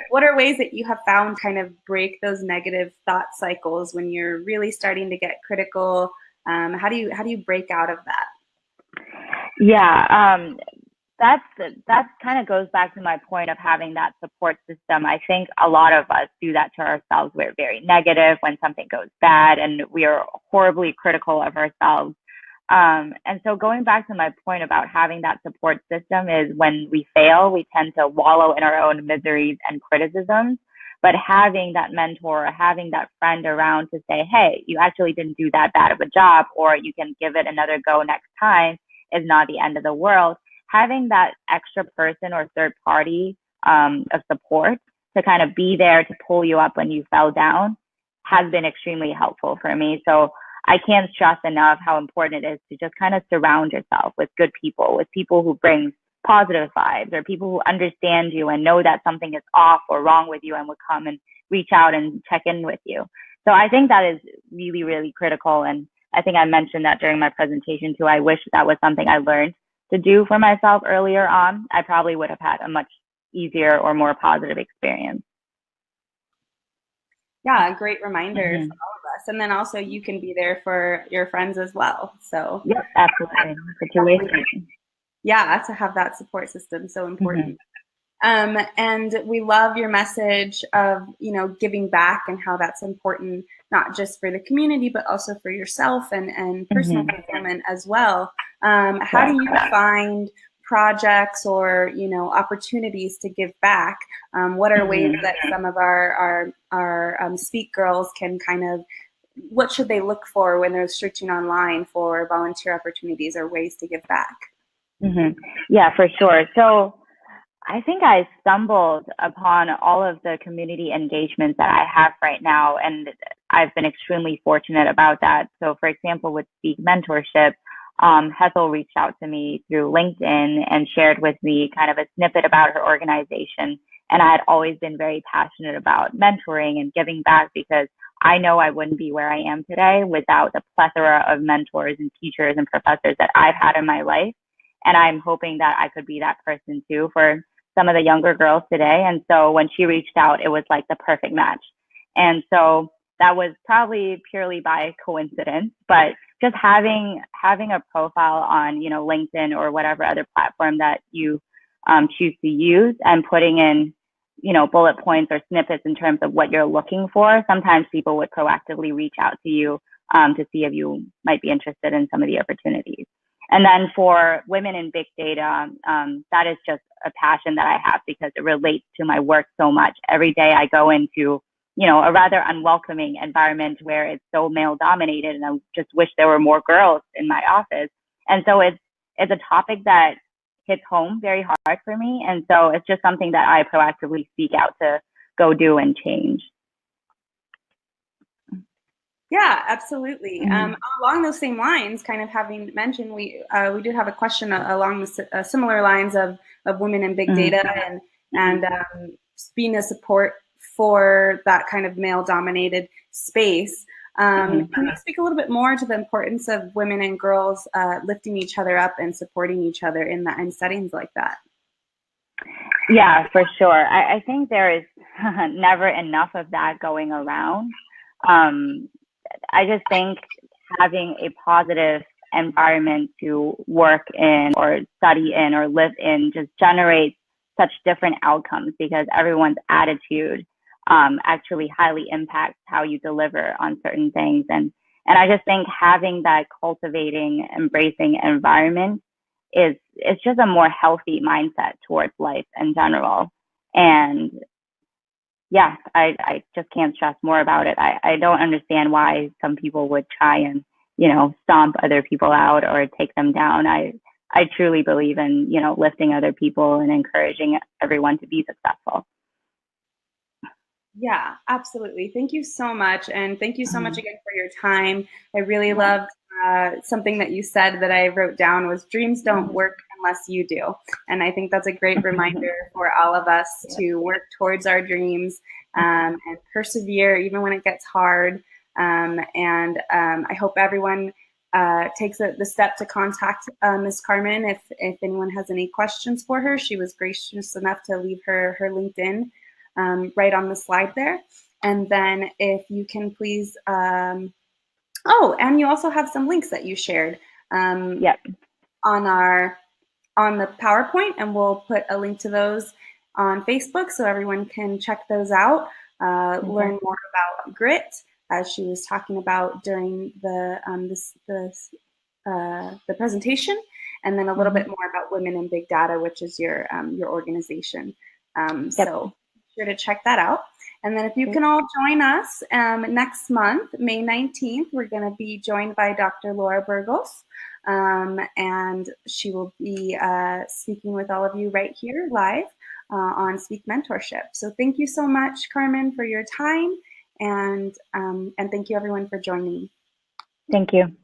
Speaker 1: What are ways that you have found kind of break those negative thought cycles when you're really starting to get critical? How do you break out of that?
Speaker 2: Yeah, That kind of goes back to my point of having that support system. I think a lot of us do that to ourselves. We're very negative when something goes bad, and we are horribly critical of ourselves. And so going back to my point about having that support system is when we fail, we tend to wallow in our own miseries and criticisms. But having that mentor, or having that friend around to say, hey, you actually didn't do that bad of a job, or you can give it another go next time, is not the end of the world. Having that extra person or third party of support to kind of be there to pull you up when you fell down has been extremely helpful for me. So I can't stress enough how important it is to just kind of surround yourself with good people, with people who bring positive vibes, or people who understand you and know that something is off or wrong with you and would come and reach out and check in with you. So I think that is really, really critical. And I think I mentioned that during my presentation too. I wish that was something I learned to do for myself earlier on. I probably would have had a much easier or more positive experience.
Speaker 1: Yeah, a great reminder for all of us. And then also you can be there for your friends as well. So
Speaker 2: yep, absolutely. It's a two-way street.
Speaker 1: Yeah, to have that support system, so important. And we love your message of, giving back and how that's important, not just for the community, but also for yourself and personal fulfillment as well. How do you find projects or, opportunities to give back? What are ways that some of our Speak girls can what should they look for when they're searching online for volunteer opportunities or ways to give back?
Speaker 2: Yeah, for sure. So I think I stumbled upon all of the community engagements that I have right now, and I've been extremely fortunate about that. So, for example, with Speak Mentorship, Hethel reached out to me through LinkedIn and shared with me kind of a snippet about her organization. And I had always been very passionate about mentoring and giving back because I know I wouldn't be where I am today without the plethora of mentors and teachers and professors that I've had in my life. And I'm hoping that I could be that person too for some of the younger girls today. And so when she reached out, it was like the perfect match. And so that was probably purely by coincidence, but just having a profile on, LinkedIn or whatever other platform that you choose to use, and putting in, bullet points or snippets in terms of what you're looking for. Sometimes people would proactively reach out to you to see if you might be interested in some of the opportunities. And then for women in big data, that is just a passion that I have because it relates to my work so much. Every day I go into, a rather unwelcoming environment where it's so male dominated, and I just wish there were more girls in my office. And so it's a topic that hits home very hard for me. And so it's just something that I proactively seek out to go do and change.
Speaker 1: Yeah, absolutely. Along those same lines, kind of having mentioned, we do have a question along the similar lines of women in big data and being a support for that kind of male-dominated space. Can you speak a little bit more to the importance of women and girls lifting each other up and supporting each other in settings like that?
Speaker 2: Yeah, for sure. I think there is never enough of that going around. I just think having a positive environment to work in or study in or live in just generates such different outcomes because everyone's attitude actually highly impacts how you deliver on certain things. And I just think having that cultivating, embracing environment is just a more healthy mindset towards life in general. And yeah, I just can't stress more about it. I don't understand why some people would try and, stomp other people out or take them down. I truly believe in, lifting other people and encouraging everyone to be successful.
Speaker 1: Yeah, absolutely. Thank you so much. And thank you so much again for your time. I really loved something that you said that I wrote down was dreams don't work unless you do. And I think that's a great reminder for all of us to work towards our dreams and persevere even when it gets hard. I hope everyone takes the step to contact Ms. Karmen if anyone has any questions for her. She was gracious enough to leave her LinkedIn right on the slide there. And then if you can please, and you also have some links that you shared on our on the PowerPoint, and we'll put a link to those on Facebook so everyone can check those out, learn more about grit, as she was talking about during the presentation, and then a little bit more about Women in Big Data, which is your organization. So be sure to check that out. And then if you can all join us next month, May 19th, we're going to be joined by Dr. Laura Burgos, and she will be speaking with all of you right here live on Speak Mentorship. So thank you so much, Karmen, for your time, and thank you everyone for joining.
Speaker 2: Thank you.